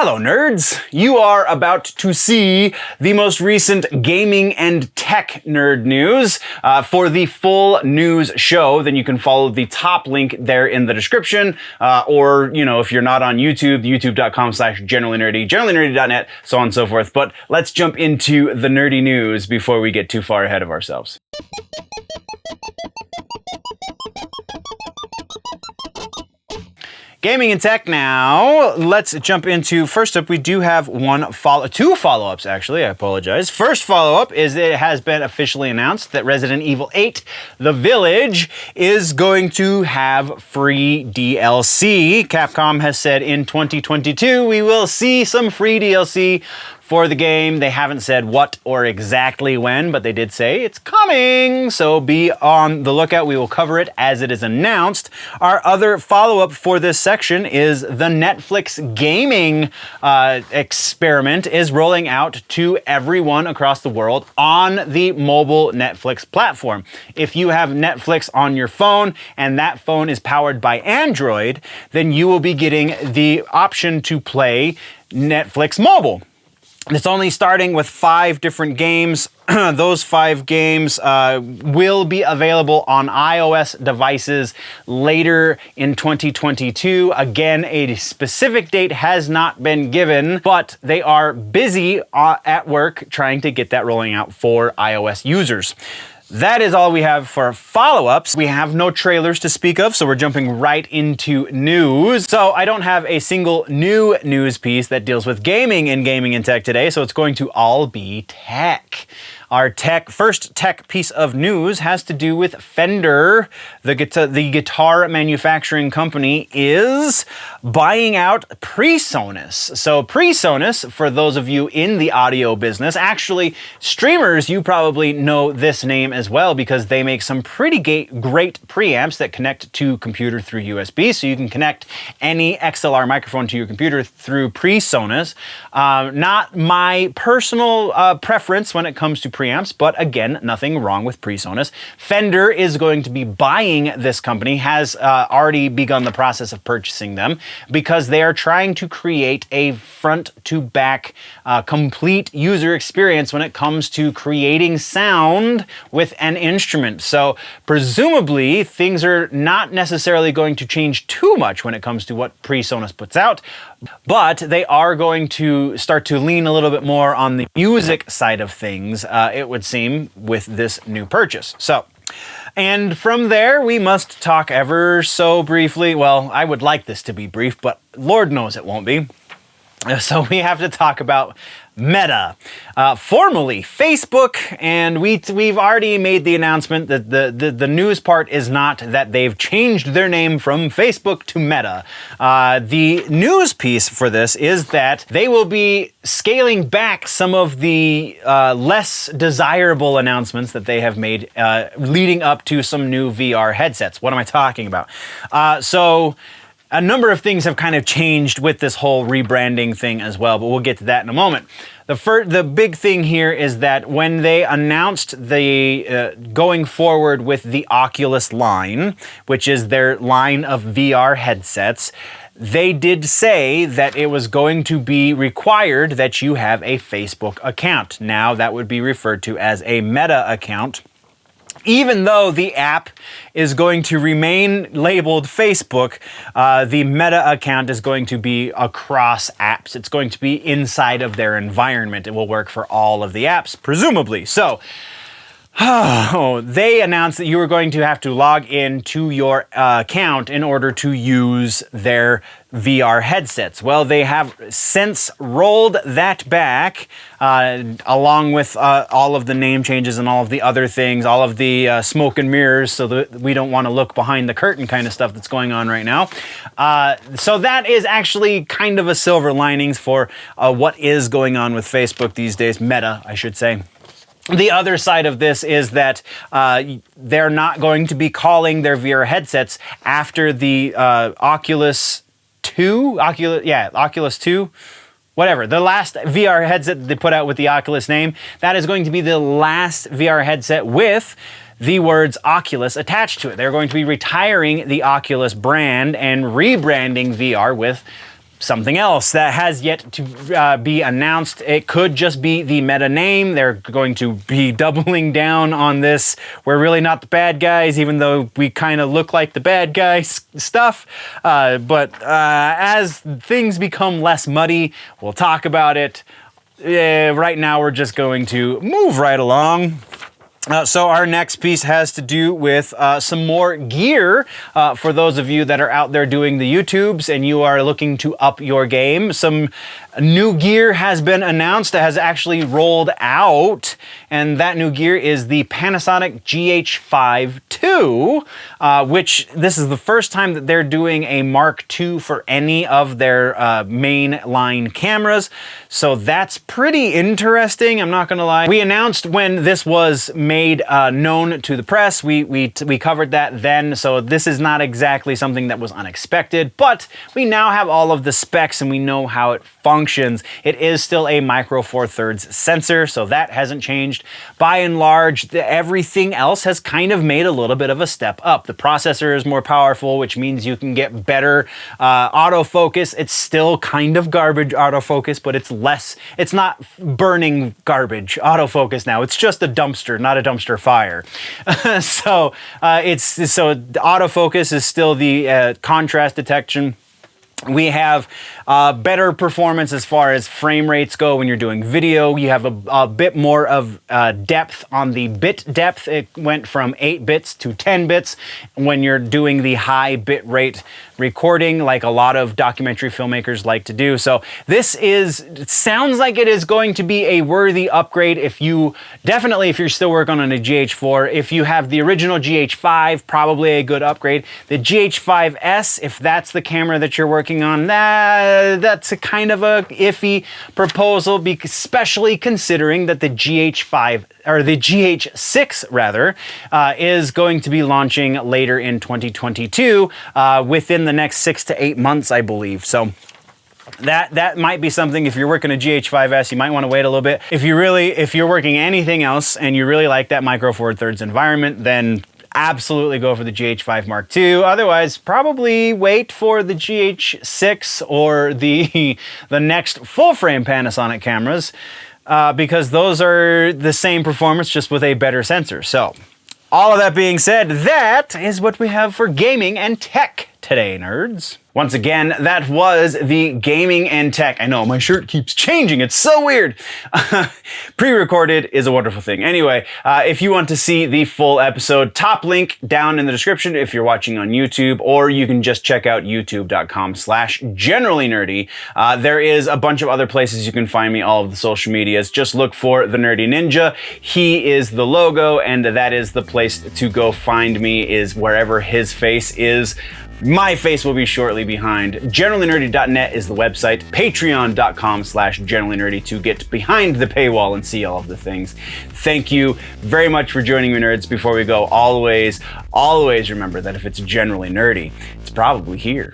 Hello nerds! You are about to see the most recent gaming and tech nerd news. For the full news show, then you can follow the top link there in the description, or, you know, if you're not on YouTube, youtube.com/generallynerdy, generallynerdy.net, so on and so forth. But let's jump into the nerdy news before we get too far ahead of ourselves. Gaming and tech now. Let's jump into, first up, we do have two follow-ups actually, I apologize. First follow-up is it has been officially announced that Resident Evil 8, The Village, is going to have free DLC. Capcom has said in 2022 we will see some free DLC for the game. They haven't said what or exactly when, but they did say it's coming, so be on the lookout. We will cover it as it is announced. Our other follow-up for this section is the Netflix gaming experiment is rolling out to everyone across the world on the mobile Netflix platform. If you have Netflix on your phone and that phone is powered by Android, then you will be getting the option to play Netflix mobile. It's only starting with 5 different games. Those 5 games will be available on iOS devices later in 2022. Again, a specific date has not been given, but they are busy at work trying to get that rolling out for iOS users. That is all we have for follow-ups. We have no trailers to speak of, so we're jumping right into news. So I don't have a single new news piece that deals with gaming and tech today, so it's going to all be tech. Our first tech piece of news has to do with Fender. The guitar manufacturing company is buying out Presonus. So Presonus, for those of you in the audio business, actually streamers, you probably know this name as well because they make some pretty great preamps that connect to computer through USB. So you can connect any XLR microphone to your computer through Presonus. Not my personal preference when it comes to preamps, but again, nothing wrong with Presonus. Fender is going to be buying this company, has already begun the process of purchasing them because they are trying to create a front to back complete user experience when it comes to creating sound with an instrument. So presumably things are not necessarily going to change too much when it comes to what Presonus puts out, but they are going to start to lean a little bit more on the music side of things, it would seem, with this new purchase. So, and from there, we must talk ever so briefly. Well, I would like this to be brief, but Lord knows it won't be. So we have to talk about Meta, formerly Facebook, and we've already made the announcement that the news part is not that they've changed their name from Facebook to Meta. The news piece for this is that they will be scaling back some of the less desirable announcements that they have made leading up to some new VR headsets. What am I talking about? So a number of things have kind of changed with this whole rebranding thing as well, but we'll get to that in a moment. The big thing here is that when they announced the going forward with the Oculus line, which is their line of VR headsets, they did say that it was going to be required that you have a Facebook account. Now that would be referred to as a Meta account. Even though the app is going to remain labeled Facebook, the Meta account is going to be across apps. It's going to be inside of their environment. It will work for all of the apps, presumably. So, they announced that you were going to have to log in to your account in order to use their VR headsets. Well, they have since rolled that back, along with all of the name changes and all of the other things, all of the smoke and mirrors, so that we don't want to look behind the curtain kind of stuff that's going on right now. So that is actually kind of a silver linings for what is going on with Facebook these days, Meta, I should say. The other side of this is that they're not going to be calling their VR headsets after the Oculus 2, Oculus 2, whatever. The last VR headset that they put out with the Oculus name, that is going to be the last VR headset with the words Oculus attached to it. They're going to be retiring the Oculus brand and rebranding VR with something else that has yet to be announced. It could just be the meta name. They're going to be doubling down on this. We're really not the bad guys, even though we kind of look like the bad guys stuff. But as things become less muddy, we'll talk about it. Right now, we're just going to move right along. So our next piece has to do with some more gear for those of you that are out there doing the YouTubes and you are looking to up your game. Some new gear has been announced that has actually rolled out, and that new gear is the Panasonic GH5 II, which this is the first time that they're doing a Mark II for any of their main line cameras. So that's pretty interesting, I'm not gonna lie. We announced when this was made known to the press. We covered that then, so this is not exactly something that was unexpected, but we now have all of the specs and we know how it functions. It is still a micro four thirds sensor, so that hasn't changed. By and large, everything else has kind of made a little bit of a step up. The processor is more powerful, which means you can get better autofocus. It's still kind of garbage autofocus, but it's less, it's not burning garbage autofocus now. It's just a dumpster, not a dumpster fire. So autofocus is still the contrast detection. We have better performance as far as frame rates go when you're doing video. You have a bit more of depth on the bit depth. It went from 8 bits to 10 bits when you're doing the high bit rate recording, like a lot of documentary filmmakers like to do. So this it sounds like it is going to be a worthy upgrade if you're still working on a GH4. If you have the original GH5, probably a good upgrade. The GH5S, if that's the camera that you're working on, that's a kind of a iffy proposal, especially considering that the GH5 or the GH6 rather is going to be launching later in 2022 within the next 6 to 8 months, I believe. So that might be something. If you're working a GH5S, you might want to wait a little bit. If you're working anything else and you really like that micro four thirds environment, then absolutely go for the GH5 Mark II. Otherwise, probably wait for the GH6 or the next full-frame Panasonic cameras because those are the same performance, just with a better sensor. So, all of that being said, that is what we have for gaming and tech today, nerds. Once again, that was the gaming and tech. I know, my shirt keeps changing. It's so weird. Pre-recorded is a wonderful thing. Anyway, if you want to see the full episode, top link down in the description if you're watching on YouTube, or you can just check out youtube.com/generallynerdy. There is a bunch of other places you can find me, all of the social medias. Just look for The Nerdy Ninja. He is the logo, and that is the place to go find me, is wherever his face is. My face will be shortly behind. GenerallyNerdy.net is the website. Patreon.com/GenerallyNerdy to get behind the paywall and see all of the things. Thank you very much for joining me, nerds. Before we go, always remember that if it's generally nerdy, it's probably here.